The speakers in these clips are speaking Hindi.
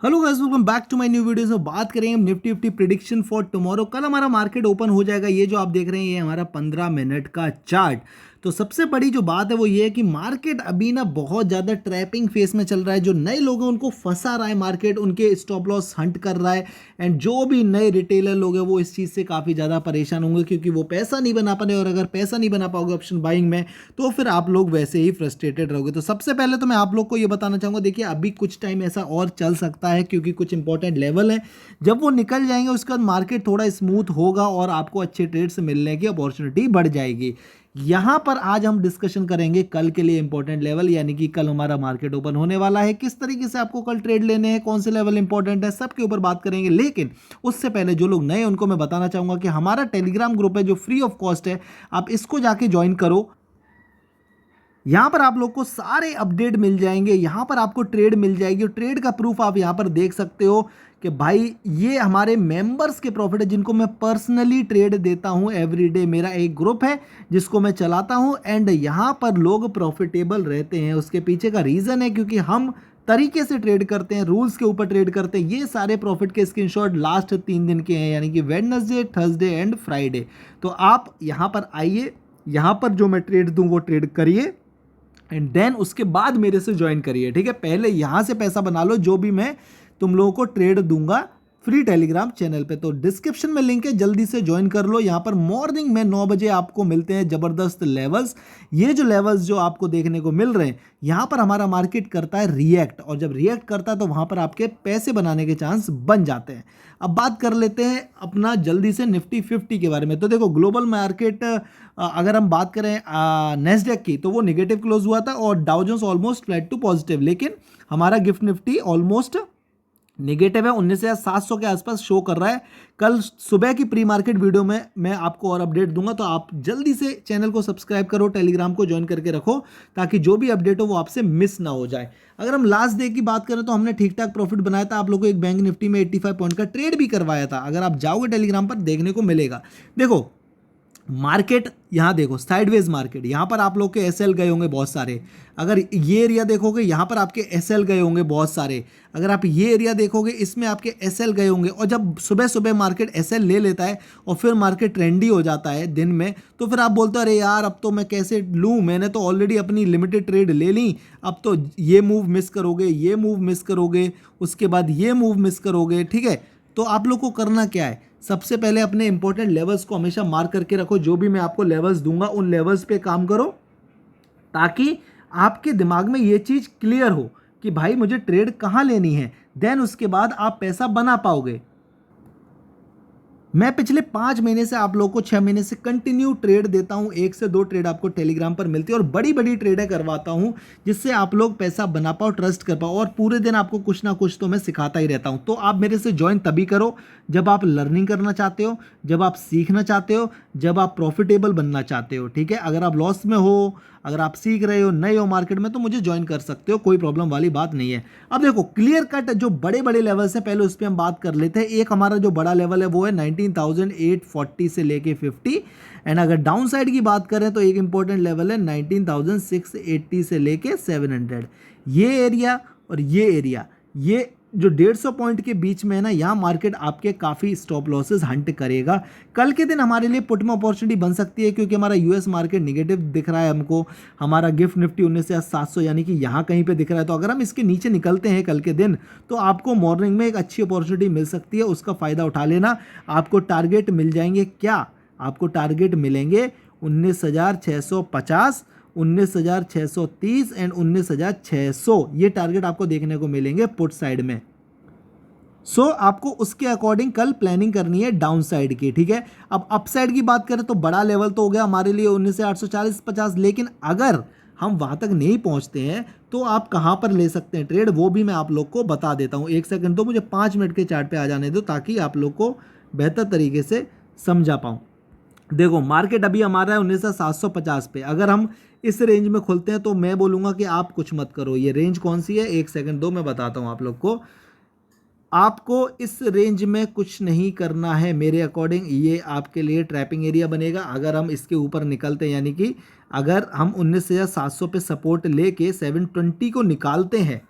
Hello guys, welcome back to my new videos में बात करेंगे हम Nifty fifty prediction for tomorrow. कल हमारा मार्केट ओपन हो जाएगा। ये जो आप देख रहे हैं ये हमारा 15 मिनट का चार्ट। तो सबसे बड़ी जो बात है वो ये है कि मार्केट अभी ना बहुत ज़्यादा ट्रैपिंग फेस में चल रहा है। जो नए लोग हैं उनको फंसा रहा है मार्केट, उनके स्टॉप लॉस हंट कर रहा है। एंड जो भी नए रिटेलर लोग हैं वो इस चीज़ से काफ़ी ज़्यादा परेशान होंगे क्योंकि वो पैसा नहीं बना पा रहे, और अगर पैसा नहीं बना पाओगे ऑप्शन बाइंग में तो फिर आप लोग वैसे ही फ्रस्ट्रेटेड रहोगे। तो सबसे पहले तो मैं आप लोग को ये बताना चाहूँगा, देखिए अभी कुछ टाइम ऐसा और चल सकता है क्योंकि कुछ इंपॉर्टेंट लेवल है। जब वो निकल जाएंगे उसके बाद मार्केट थोड़ा स्मूथ होगा और आपको अच्छे ट्रेड्स मिलने की अपॉर्चुनिटी बढ़ जाएगी। यहाँ पर आज हम डिस्कशन करेंगे कल के लिए इंपॉर्टेंट लेवल, यानी कि कल हमारा मार्केट ओपन होने वाला है, किस तरीके से आपको कल ट्रेड लेने हैं, कौन से लेवल इंपॉर्टेंट है, सबके ऊपर बात करेंगे। लेकिन उससे पहले जो लोग नए हैं उनको मैं बताना चाहूंगा कि हमारा टेलीग्राम ग्रुप है जो फ्री ऑफ कॉस्ट है, आप इसको जाके ज्वाइन करो। यहाँ पर आप लोग को सारे अपडेट मिल जाएंगे, यहाँ पर आपको ट्रेड मिल जाएगी और ट्रेड का प्रूफ आप यहाँ पर देख सकते हो कि भाई ये हमारे मेंबर्स के प्रॉफिट है जिनको मैं पर्सनली ट्रेड देता हूँ एवरीडे। मेरा एक ग्रुप है जिसको मैं चलाता हूँ एंड यहाँ पर लोग प्रॉफिटेबल रहते हैं। उसके पीछे का रीज़न है क्योंकि हम तरीके से ट्रेड करते हैं, रूल्स के ऊपर ट्रेड करते हैं। ये सारे प्रॉफिट के स्क्रीनशॉट लास्ट 3 दिन के हैं, यानी कि वेडनेसडे, थर्सडे एंड फ्राइडे। तो आप यहाँ पर आइए, यहाँ पर जो मैं ट्रेड दूँ वो ट्रेड करिए एंड देन उसके बाद मेरे से ज्वाइन करिए। ठीक है, पहले यहाँ से पैसा बना लो जो भी मैं तुम लोगों को ट्रेड दूंगा फ्री टेलीग्राम चैनल पे। तो डिस्क्रिप्शन में लिंक है, जल्दी से ज्वाइन कर लो। यहाँ पर मॉर्निंग में 9 बजे आपको मिलते हैं ज़बरदस्त लेवल्स। ये जो लेवल्स जो आपको देखने को मिल रहे हैं, यहाँ पर हमारा मार्केट करता है रिएक्ट, और जब रिएक्ट करता है तो वहाँ पर आपके पैसे बनाने के चांस बन जाते हैं। अब बात कर लेते हैं अपना जल्दी से निफ्टी 50 के बारे में। तो देखो ग्लोबल मार्केट अगर हम बात करें नेस्डेक की तो वो निगेटिव क्लोज हुआ था और Dow Jones almost flat to positive, लेकिन हमारा गिफ्ट निफ्टी ऑलमोस्ट निगेटिव है, 19,700 के आसपास शो कर रहा है। कल सुबह की प्री मार्केट वीडियो में मैं आपको और अपडेट दूंगा, तो आप जल्दी से चैनल को सब्सक्राइब करो, टेलीग्राम को ज्वाइन करके रखो ताकि जो भी अपडेट हो वो आपसे मिस ना हो जाए। अगर हम लास्ट डे की बात करें तो हमने ठीक ठाक प्रॉफिट बनाया था। आप लोगों को एक बैंक निफ्टी में 85 पॉइंट का ट्रेड भी करवाया था, अगर आप जाओगे टेलीग्राम पर देखने को मिलेगा। देखो मार्केट यहाँ देखो साइडवेज मार्केट, यहाँ पर आप लोग के एसएल गए होंगे बहुत सारे। अगर ये एरिया देखोगे यहाँ पर आपके एसएल गए होंगे बहुत सारे। अगर आप ये एरिया देखोगे इसमें आपके एसएल गए होंगे। और जब सुबह सुबह मार्केट एसएल ले लेता है और फिर मार्केट ट्रेंडी हो जाता है दिन में, तो फिर आप बोलते हो अरे यार अब तो मैं कैसे लूँ, मैंने तो ऑलरेडी अपनी लिमिटेड ट्रेड ले ली, अब तो ये मूव मिस करोगे, ये मूव मिस करोगे, उसके बाद ये मूव मिस करोगे। ठीक है, तो आप लोग को करना क्या है, सबसे पहले अपने इंपॉर्टेंट लेवल्स को हमेशा मार्क करके रखो। जो भी मैं आपको लेवल्स दूंगा उन लेवल्स पे काम करो ताकि आपके दिमाग में ये चीज़ क्लियर हो कि भाई मुझे ट्रेड कहाँ लेनी है। देन उसके बाद आप पैसा बना पाओगे। मैं पिछले 5 महीने से आप लोगों को 6 महीने से कंटिन्यू ट्रेड देता हूं, 1 से 2 ट्रेड आपको टेलीग्राम पर मिलती है और बड़ी बड़ी ट्रेडें करवाता हूं जिससे आप लोग पैसा बना पाओ, ट्रस्ट कर पाओ, और पूरे दिन आपको कुछ ना कुछ तो मैं सिखाता ही रहता हूं। तो आप मेरे से ज्वाइन तभी करो जब आप लर्निंग करना चाहते हो, जब आप सीखना चाहते हो, जब आप प्रॉफिटेबल बनना चाहते हो। ठीक है, अगर आप लॉस में हो, अगर आप सीख रहे हो, नए हो मार्केट में, तो मुझे ज्वाइन कर सकते हो, कोई प्रॉब्लम वाली बात नहीं है। अब देखो क्लियर कट जो बड़े बड़े लेवल्स हैं पहले उस पर हम बात कर लेते हैं। एक हमारा जो बड़ा लेवल है वो है 19,840 से लेके 50, एंड अगर डाउन साइड की बात करें तो एक इंपॉर्टेंट लेवल है 19,680 से लेके 700। ये एरिया और ये एरिया, ये जो 150 पॉइंट के बीच में है ना, यहाँ मार्केट आपके काफ़ी स्टॉप लॉसेस हंट करेगा। कल के दिन हमारे लिए पुट में अपॉर्चुनिटी बन सकती है क्योंकि हमारा यूएस मार्केट निगेटिव दिख रहा है हमको। हमारा गिफ्ट निफ्टी 19,700 यानी कि यहाँ कहीं पे दिख रहा है। तो अगर हम इसके नीचे निकलते हैं कल के दिन तो आपको मॉर्निंग में एक अच्छी अपॉर्चुनिटी मिल सकती है, उसका फ़ायदा उठा लेना। आपको टारगेट मिल जाएंगे क्या, आपको टारगेट मिलेंगे 19,650, 19,630 एंड 19,600। ये टारगेट आपको देखने को मिलेंगे पुट साइड में। आपको उसके अकॉर्डिंग कल प्लानिंग करनी है डाउन साइड की। ठीक है, अब अप साइड की बात करें तो बड़ा लेवल तो हो गया हमारे लिए 19,840-50, लेकिन अगर हम वहां तक नहीं पहुंचते हैं तो आप कहां पर ले सकते हैं ट्रेड, वो भी मैं आप लोग को बता देता हूं। 1 सेकंड तो मुझे 5 मिनट के चार्ट पे आ जाने दो ताकि आप लोग को बेहतर तरीके से समझा पाऊं। देखो मार्केट अभी हमारा है 19,750 पे। अगर हम इस रेंज में खुलते हैं तो मैं बोलूँगा कि आप कुछ मत करो। ये रेंज कौन सी है, 1 सेकंड दो मैं बताता हूँ आप लोग को। आपको इस रेंज में कुछ नहीं करना है मेरे अकॉर्डिंग, ये आपके लिए ट्रैपिंग एरिया बनेगा। अगर हम इसके ऊपर निकलते हैं, यानी कि अगर हम 19,700 पे सपोर्ट लेके 720 को निकालते हैं,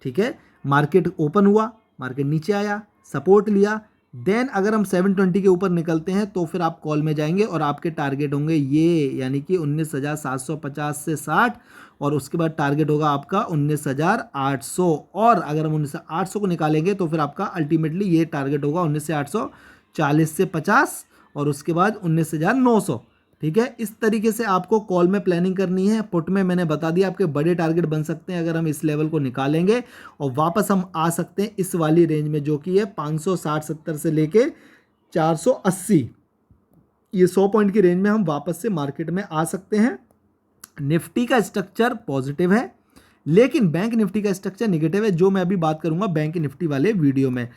ठीक है, मार्केट ओपन हुआ, मार्केट नीचे आया, सपोर्ट लिया, देन अगर हम 720 के ऊपर निकलते हैं तो फिर आप कॉल में जाएंगे और आपके टारगेट होंगे ये, यानी कि 19,750 से 60, और उसके बाद टारगेट होगा आपका 19,800, और अगर हम 19,800 को निकालेंगे तो फिर आपका अल्टीमेटली ये टारगेट होगा 19,840 से 50, और उसके बाद 19,900। ठीक है, इस तरीके से आपको कॉल में प्लानिंग करनी है। पुट में मैंने बता दिया आपके बड़े टारगेट बन सकते हैं अगर हम इस लेवल को निकालेंगे, और वापस हम आ सकते हैं इस वाली रेंज में जो कि है 560-70 से लेके 480, ये 100 पॉइंट की रेंज में हम वापस से मार्केट में आ सकते हैं। निफ्टी का स्ट्रक्चर पॉजिटिव है, लेकिन बैंक निफ्टी का स्ट्रक्चर नेगेटिव है, जो मैं अभी बात करूंगा बैंक निफ्टी वाले वीडियो में।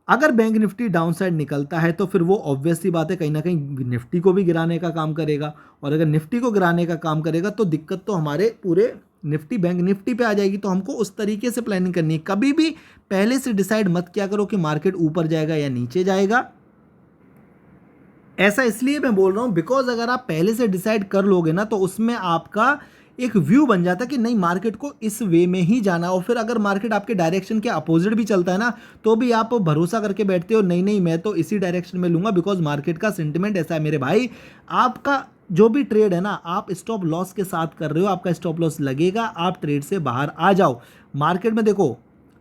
अगर बैंक निफ्टी डाउन साइड निकलता है तो फिर वो ऑब्वियस सी बात है कहीं ना कहीं निफ्टी को भी गिराने का काम करेगा, और अगर निफ्टी को गिराने का काम करेगा तो दिक्कत तो हमारे पूरे निफ्टी बैंक निफ्टी पे आ जाएगी। तो हमको उस तरीके से प्लानिंग करनी है। कभी भी पहले से डिसाइड मत क्या करो कि मार्केट ऊपर जाएगा या नीचे जाएगा। ऐसा इसलिए मैं बोल रहा हूं बिकॉज अगर आप पहले से डिसाइड कर लोगे ना तो उसमें आपका एक व्यू बन जाता है कि नहीं मार्केट को इस वे में ही जाना, और फिर अगर मार्केट आपके डायरेक्शन के अपोजिट भी चलता है ना तो भी आप भरोसा करके बैठते हो नहीं नहीं मैं तो इसी डायरेक्शन में लूंगा बिकॉज मार्केट का सेंटिमेंट ऐसा है। मेरे भाई, आपका जो भी ट्रेड है ना आप स्टॉप लॉस के साथ कर रहे हो, आपका स्टॉप लॉस लगेगा, आप ट्रेड से बाहर आ जाओ। मार्केट में देखो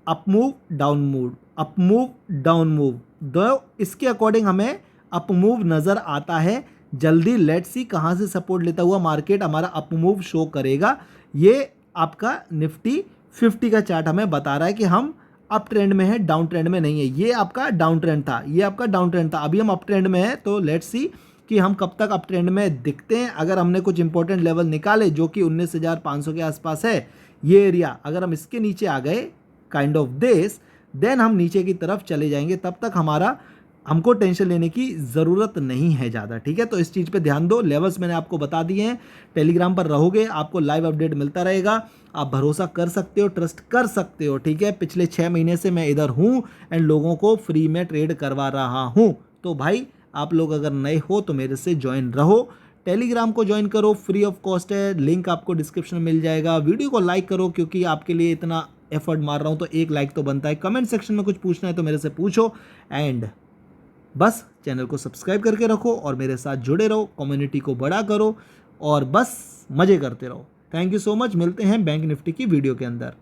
up move down move, up move down move, दो इसके अकॉर्डिंग हमें अप मूव नजर आता है। जल्दी लेट्स सी कहां से सपोर्ट लेता हुआ मार्केट हमारा अप मूव शो करेगा। ये आपका निफ्टी 50 का चार्ट हमें बता रहा है कि हम अप ट्रेंड में है, डाउन ट्रेंड में नहीं है। ये आपका डाउन ट्रेंड था, ये आपका डाउन ट्रेंड था, अभी हम अप ट्रेंड में है। तो लेट्स सी कि हम कब तक अप ट्रेंड में दिखते हैं। अगर हमने कुछ इंपॉर्टेंट लेवल निकाले जो कि 19,500 के आसपास है, ये एरिया अगर हम इसके नीचे आ गए काइंड ऑफ दिस, देन हम नीचे की तरफ चले जाएंगे। तब तक हमको टेंशन लेने की ज़रूरत नहीं है ज़्यादा। ठीक है, तो इस चीज़ पे ध्यान दो। लेवल्स मैंने आपको बता दिए हैं। टेलीग्राम पर रहोगे आपको लाइव अपडेट मिलता रहेगा, आप भरोसा कर सकते हो, ट्रस्ट कर सकते हो। ठीक है, पिछले 6 महीने से मैं इधर हूँ एंड लोगों को फ्री में ट्रेड करवा रहा हूँ। तो भाई आप लोग अगर नए हो तो मेरे से ज्वाइन रहो, टेलीग्राम को ज्वाइन करो, फ्री ऑफ कॉस्ट है, लिंक आपको डिस्क्रिप्शन में मिल जाएगा। वीडियो को लाइक करो क्योंकि आपके लिए इतना एफर्ट मार रहा हूँ तो एक लाइक तो बनता है। कमेंट सेक्शन में कुछ पूछना है तो मेरे से पूछो, एंड बस चैनल को सब्सक्राइब करके रखो और मेरे साथ जुड़े रहो, कम्युनिटी को बड़ा करो और बस मज़े करते रहो। थैंक यू सो मच, मिलते हैं बैंक निफ्टी की वीडियो के अंदर।